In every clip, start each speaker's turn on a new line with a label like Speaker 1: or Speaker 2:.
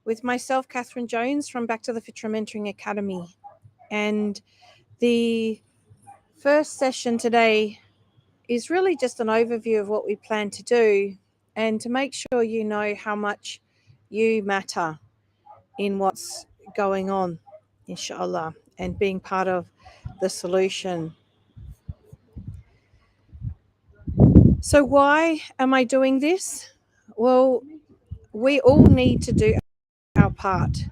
Speaker 1: with myself, Catherine Jones, from Back to the Fitrah Mentoring Academy. And the first session today is really just an overview of what we plan to do and to make sure you know how much you matter in what's going on, inshallah, and being part of the solution. So why am I doing this? Well, we all need to do our part.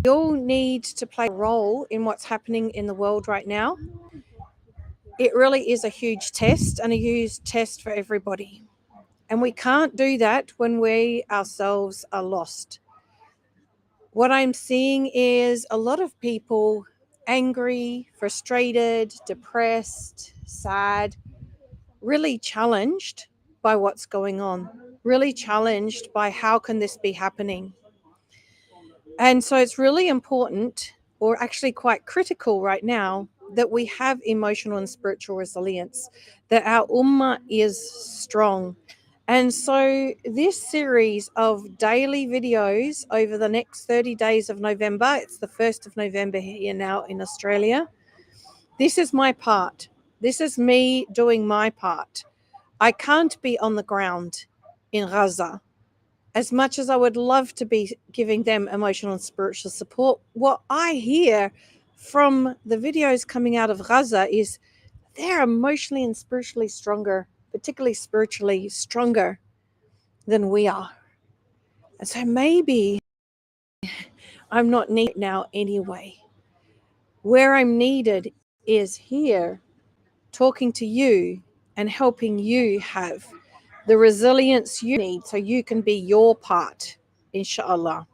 Speaker 1: We all need to play a role in what's happening in the world right now. It really is a huge test and a huge test for everybody. And we can't do that when we ourselves are lost. What I'm seeing is a lot of people angry, frustrated, depressed, sad, really challenged by what's going on, really challenged by how can this be happening. And so it's really important, or actually quite critical right now, that we have emotional and spiritual resilience, that our ummah is strong. And so this series of daily videos over the next 30 days of November, it's the 1st of November here now in Australia, this is my part. This is me doing my part. I can't be on the ground in Gaza. As much as I would love to be giving them emotional and spiritual support, what I hear from the videos coming out of Gaza is they're emotionally and spiritually stronger, particularly spiritually stronger than we are. And so maybe I'm not needed now anyway. Where I'm needed is here, talking to you and helping you have the resilience you need so you can be your part, inshallah.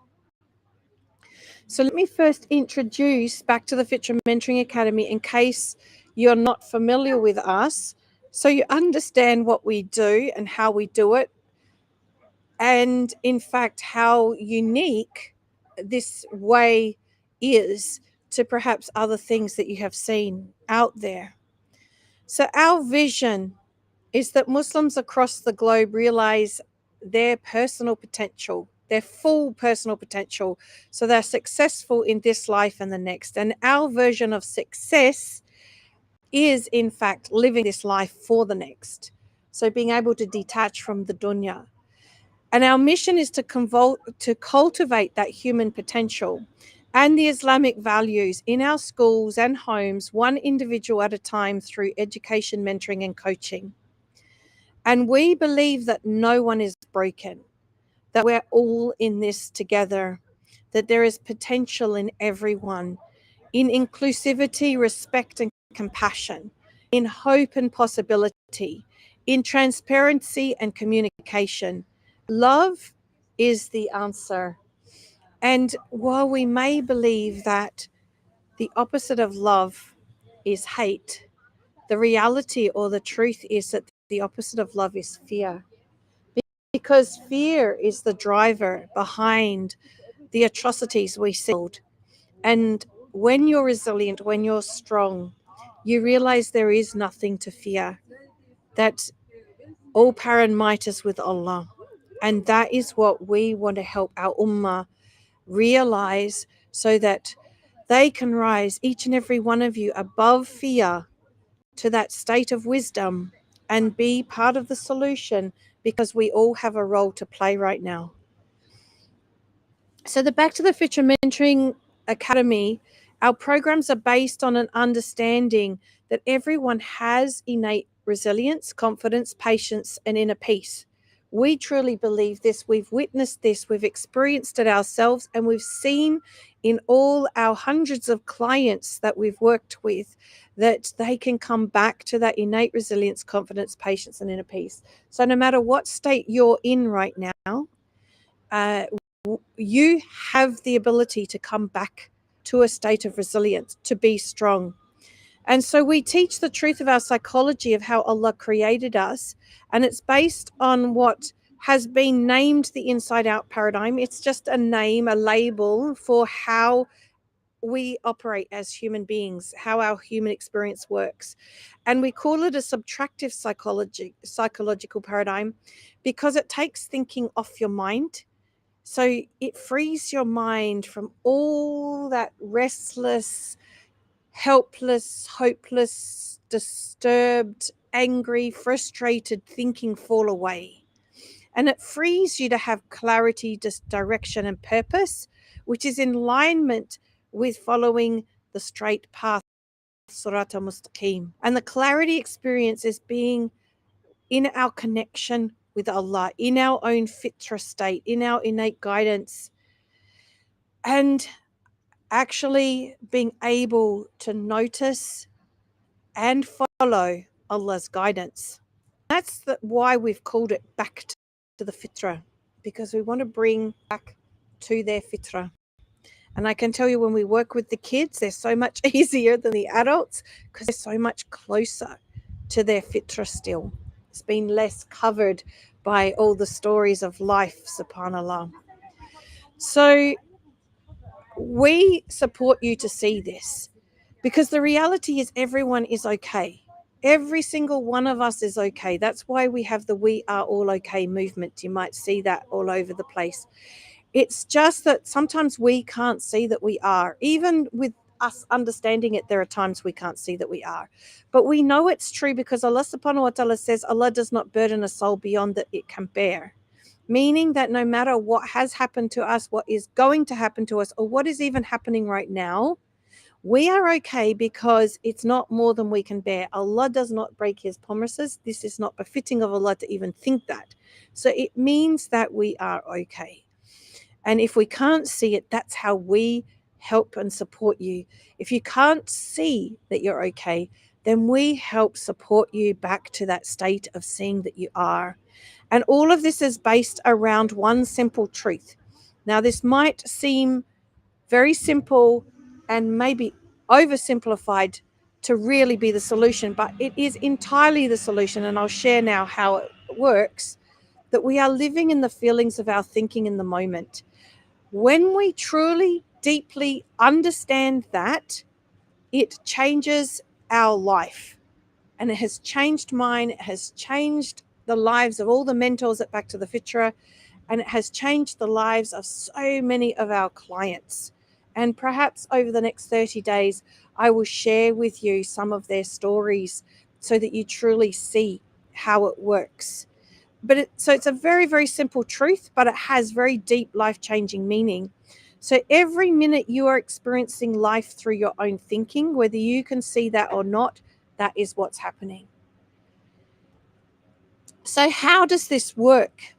Speaker 1: So let me first introduce Back to the Fitrah Mentoring Academy in case you're not familiar with us, so you understand what we do and how we do it, and in fact how unique this way is to perhaps other things that you have seen out there. So our vision is that Muslims across the globe realize their personal potential, their full personal potential, so they're successful in this life and the next. And our version of success is, in fact, living this life for the next. So being able to detach from the dunya. And our mission is to cultivate that human potential and the Islamic values in our schools and homes, one individual at a time, through education, mentoring, and coaching. And we believe that no one is broken, that we're all in this together, that there is potential in everyone, in inclusivity, respect, and compassion, in hope and possibility, in transparency and communication. Love is the answer. And while we may believe that the opposite of love is hate, the reality or the truth is that the opposite of love is fear. Because fear is the driver behind the atrocities we see. And when you're resilient, when you're strong, you realize there is nothing to fear, that all power and might is with Allah. And that is what we want to help our ummah realize, so that they can rise, each and every one of you, above fear to that state of wisdom and be part of the solution, because we all have a role to play right now. So the Back to the Fitrah Mentoring Academy, our programs are based on an understanding that everyone has innate resilience, confidence, patience, and inner peace. We truly believe this. We've witnessed this. We've experienced it ourselves, and we've seen in all our hundreds of clients that we've worked with that they can come back to that innate resilience, confidence, patience, and inner peace. So no matter what state you're in right now, you have the ability to come back to a state of resilience, to be strong. And so we teach the truth of our psychology of how Allah created us, and it's based on what has been named the inside out paradigm. It's just a name, a label for how we operate as human beings, how our human experience works. And we call it a subtractive psychological paradigm because it takes thinking off your mind So it frees your mind from all that restless, helpless, hopeless, disturbed, angry, frustrated thinking fall away. And it frees you to have clarity, direction, and purpose, which is in alignment with following the straight path, Surata Mustaqim. And the clarity experience is being in our connection with Allah, in our own Fitrah state, in our innate guidance, and actually being able to notice and follow Allah's guidance. That's why we've called it back to the Fitrah, because we want to bring back to their Fitrah. And I can tell you, when we work with the kids, they're so much easier than the adults because they're so much closer to their Fitrah still. It's been less covered by all the stories of life, subhanAllah. So we support you to see this, because the reality is everyone is okay. Every single one of us is okay. That's why we have the We Are All Okay movement. You might see that all over the place. It's just that sometimes we can't see that we are. Even with us understanding it, there are times we can't see that we are. But we know it's true because Allah subhanahu wa ta'ala says Allah does not burden a soul beyond that it can bear. Meaning that no matter what has happened to us, what is going to happen to us, or what is even happening right now, we are okay because it's not more than we can bear. Allah does not break his promises. This is not befitting of Allah to even think that. So it means that we are okay. And if we can't see it, that's how we help and support you. If you can't see that you're okay, then we help support you back to that state of seeing that you are. And all of this is based around one simple truth. Now, this might seem very simple and maybe oversimplified to really be the solution, but it is entirely the solution. And I'll share now how it works, that we are living in the feelings of our thinking in the moment. When we truly, deeply understand that, it changes our life. And it has changed mine. It has changed the lives of all the mentors at Back to the Fitrah. And it has changed the lives of so many of our clients. And perhaps over the next 30 days, I will share with you some of their stories so that you truly see how it works. But so it's a very, very simple truth, but it has very deep, life-changing meaning. So every minute you are experiencing life through your own thinking, whether you can see that or not, that is what's happening. So how does this work?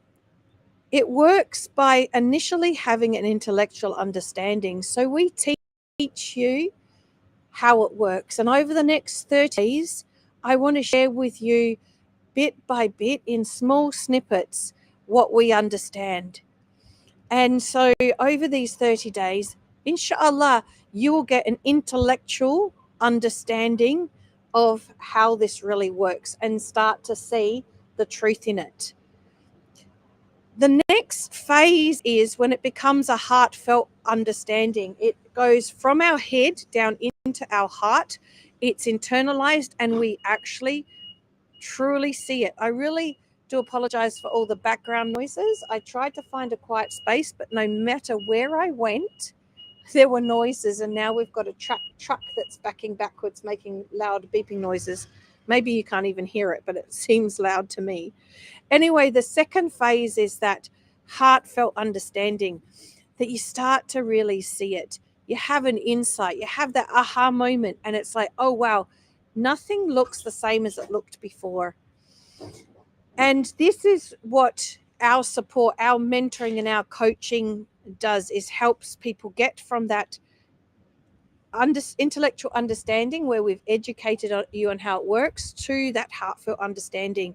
Speaker 1: It works by initially having an intellectual understanding. So we teach you how it works. And over the next 30 days, I want to share with you bit by bit in small snippets what we understand. And so over these 30 days, inshallah, you will get an intellectual understanding of how this really works and start to see the truth in it. The next phase is when it becomes a heartfelt understanding. It goes from our head down into our heart. It's internalized and we actually truly see it. I really do apologize for all the background noises. I tried to find a quiet space, but no matter where I went, there were noises. And now we've got a truck that's backing backwards, making loud beeping noises. Maybe you can't even hear it, but it seems loud to me. Anyway, the second phase is that heartfelt understanding, that you start to really see it. You have an insight, you have that aha moment, and it's like, oh, wow, nothing looks the same as it looked before. And this is what our support, our mentoring and our coaching does, is helps people get from that intellectual understanding where we've educated you on how it works to that heartfelt understanding.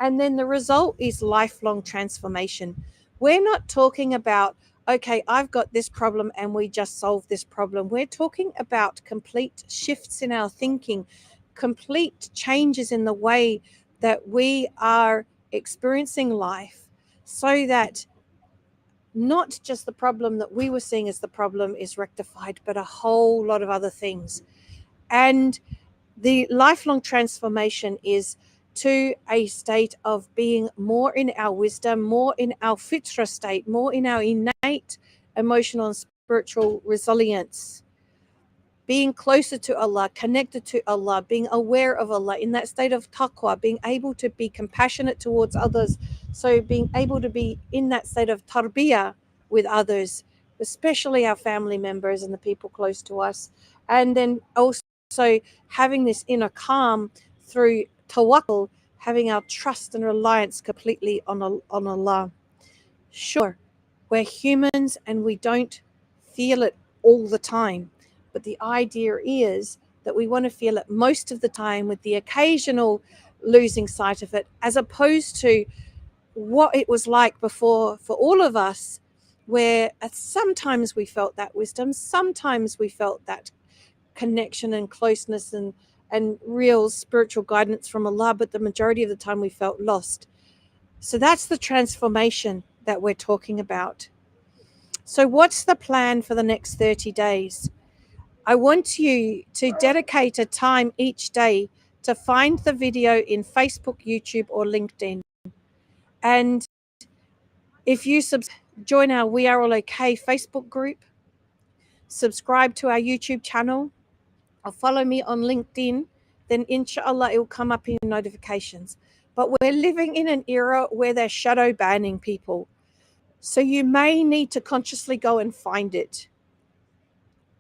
Speaker 1: And then the result is lifelong transformation. We're not talking about, okay, I've got this problem and we just solve this problem. We're talking about complete shifts in our thinking, complete changes in the way that we are experiencing life, so that not just the problem that we were seeing as the problem is rectified, but a whole lot of other things. And the lifelong transformation is to a state of being more in our wisdom, more in our Fitrah state, more in our innate emotional and spiritual resilience. Being closer to Allah, connected to Allah, being aware of Allah, in that state of taqwa, being able to be compassionate towards others. So being able to be in that state of tarbiyah with others, especially our family members and the people close to us. And then also having this inner calm through tawakkul, having our trust and reliance completely on Allah. Sure, we're humans and we don't feel it all the time. But the idea is that we want to feel it most of the time, with the occasional losing sight of it, as opposed to what it was like before for all of us, where sometimes we felt that wisdom, sometimes we felt that connection and closeness and real spiritual guidance from Allah, but the majority of the time we felt lost. So that's the transformation that we're talking about. So what's the plan for the next 30 days? I want you to dedicate a time each day to find the video in Facebook, YouTube, or LinkedIn. And if you join our We Are All Okay Facebook group, subscribe to our YouTube channel, or follow me on LinkedIn, then inshallah it will come up in notifications. But we're living in an era where they're shadow banning people. So you may need to consciously go and find it.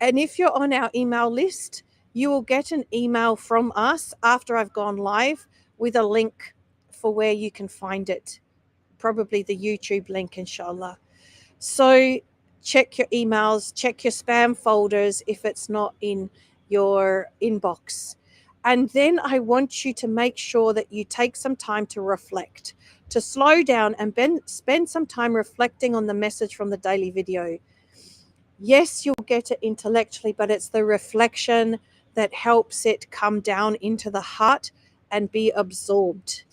Speaker 1: And if you're on our email list, you will get an email from us after I've gone live with a link for where you can find it, probably the YouTube link, inshallah. So check your emails, check your spam folders if it's not in your inbox. And then I want you to make sure that you take some time to reflect, to slow down and spend some time reflecting on the message from the daily video. Yes, you'll get it intellectually, but it's the reflection that helps it come down into the heart and be absorbed.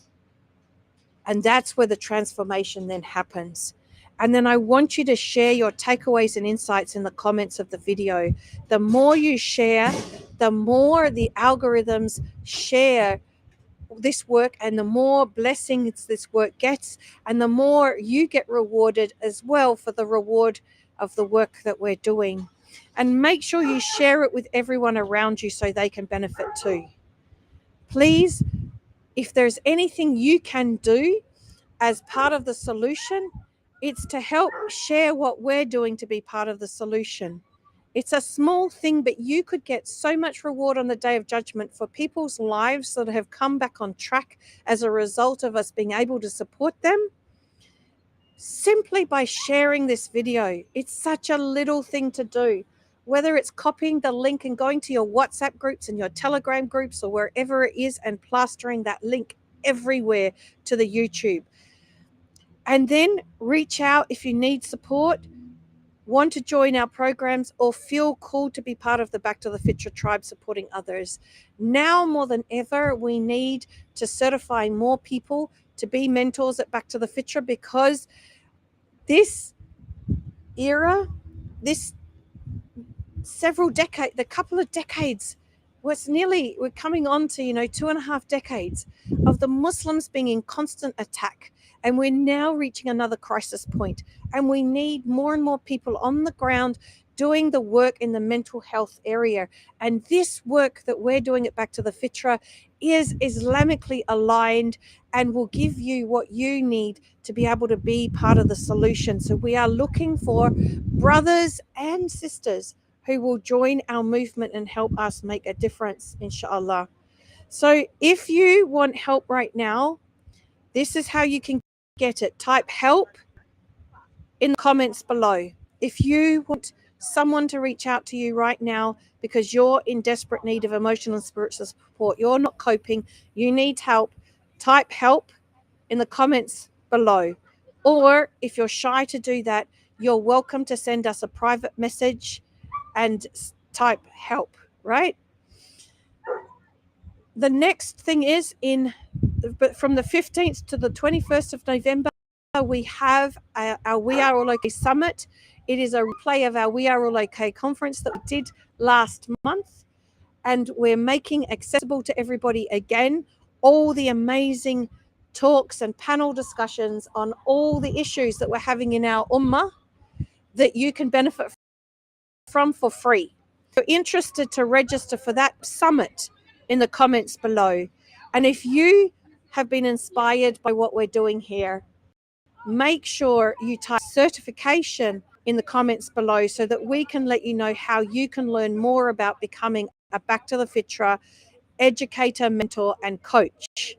Speaker 1: And that's where the transformation then happens. And then I want you to share your takeaways and insights in the comments of the video. The more you share, the more the algorithms share this work, and the more blessings this work gets, and the more you get rewarded as well for the reward of the work that we're doing. And make sure you share it with everyone around you so they can benefit too. Please, if there's anything you can do as part of the solution, it's to help share what we're doing to be part of the solution. It's a small thing, but you could get so much reward on the Day of Judgment for people's lives that have come back on track as a result of us being able to support them simply by sharing this video. It's such a little thing to do, whether it's copying the link and going to your WhatsApp groups and your Telegram groups or wherever it is and plastering that link everywhere to the YouTube. And then reach out if you need support, want to join our programs, or feel called to be part of the Back to the Fitrah tribe supporting others. Now more than ever, we need to certify more people to be mentors at Back to the Fitrah, because this era, this the couple of decades, we're coming on to 2.5 decades of the Muslims being in constant attack, and we're now reaching another crisis point, and we need more and more people on the ground doing the work in the mental health area. And this work that we're doing at Back to the Fitrah is Islamically aligned and will give you what you need to be able to be part of the solution. So we are looking for brothers and sisters who will join our movement and help us make a difference, inshallah. So if you want help right now, this is how you can get it. Type help in the comments below. If you want someone to reach out to you right now because you're in desperate need of emotional and spiritual support, you're not coping, you need help, type help in the comments below. Or if you're shy to do that, you're welcome to send us a private message and type help, right? The next thing is from the 15th to the 21st of November, we have our We Are All Okay Summit. It is a replay of our We Are All Okay conference that we did last month, and we're making accessible to everybody again all the amazing talks and panel discussions on all the issues that we're having in our ummah that you can benefit from for free. If you're interested to register for that summit, in the comments below. And if you have been inspired by what we're doing here, make sure you type certification in the comments below so that we can let you know how you can learn more about becoming a Back to the Fitrah educator, mentor, and coach.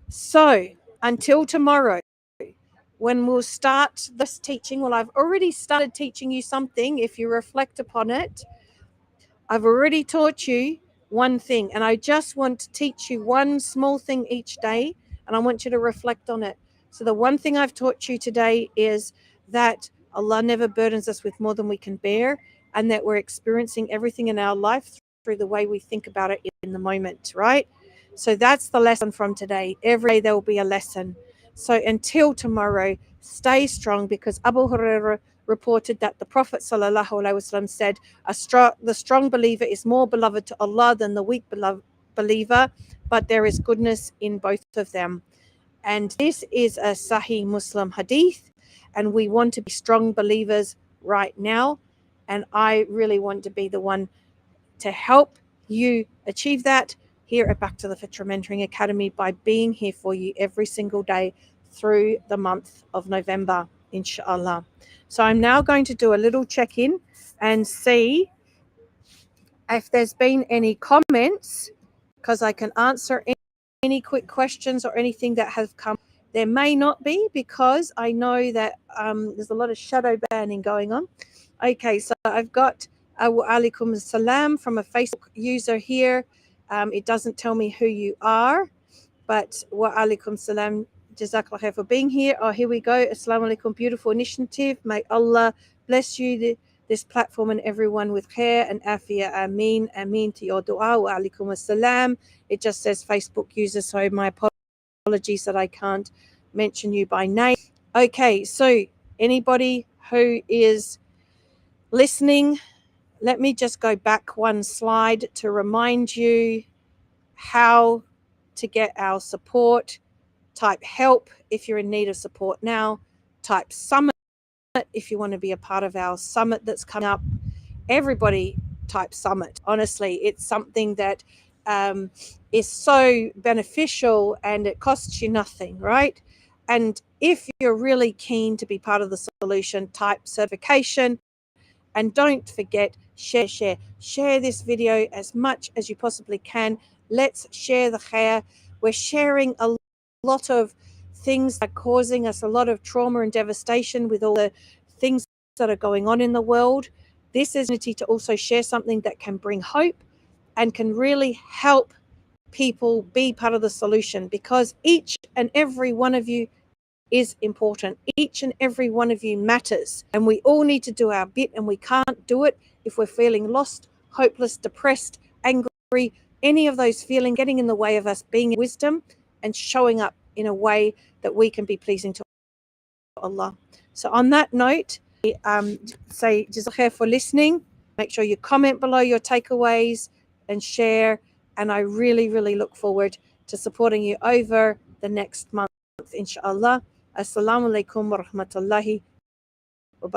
Speaker 1: So until tomorrow, when we'll start this teaching, well, I've already started teaching you something. If you reflect upon it, I've already taught you one thing, and I just want to teach you one small thing each day, and I want you to reflect on it. So the one thing I've taught you today is that Allah never burdens us with more than we can bear, and that we're experiencing everything in our life through the way we think about it in the moment, right? So that's the lesson from today. Every day there will be a lesson. So until tomorrow, stay strong, because Abu Hurairah reported that the Prophet ﷺ said, the strong believer is more beloved to Allah than the weak believer, but there is goodness in both of them. And this is a Sahih Muslim hadith, and we want to be strong believers right now. And I really want to be the one to help you achieve that here at Back to the Fitrah Mentoring Academy by being here for you every single day through the month of November, inshallah. So I'm now going to do a little check-in and see if there's been any comments, because I can answer any quick questions or anything that has come. There may not be, because I know that there's a lot of shadow banning going on. Okay, so I've got wa alaikum salam from a Facebook user here. It doesn't tell me who you are, but wa alaikum salam, jazakallah khair for being here. Oh, here we go. Assalamu alaikum, beautiful initiative. May Allah bless you, this platform, and everyone with khair and afiyah. Ameen, ameen to your dua. Wa alaikum salam. It just says Facebook user, so my apologies that I can't mention you by name. Okay, so anybody who is listening, let me just go back one slide to remind you how to get our support. Type help if you're in need of support now. Type summit if you want to be a part of our summit that's coming up. Everybody type summit. Honestly, it's something that is so beneficial, and it costs you nothing, right? And if you're really keen to be part of the solution, type certification. And don't forget, share this video as much as you possibly can. Let's share the khair. We're sharing a lot of things that are causing us a lot of trauma and devastation with all the things that are going on in the world. This is an opportunity to also share something that can bring hope and can really help people be part of the solution, because each and every one of you is important. Each and every one of you matters, and we all need to do our bit, and we can't do it if we're feeling lost, hopeless, depressed, angry, any of those feelings getting in the way of us being in wisdom and showing up in a way that we can be pleasing to Allah. So on that note, say jazakallah khair for listening. Make sure you comment below your takeaways and share, and I really, really look forward to supporting you over the next month, inshallah. Assalamu alaikum wa rahmatullahi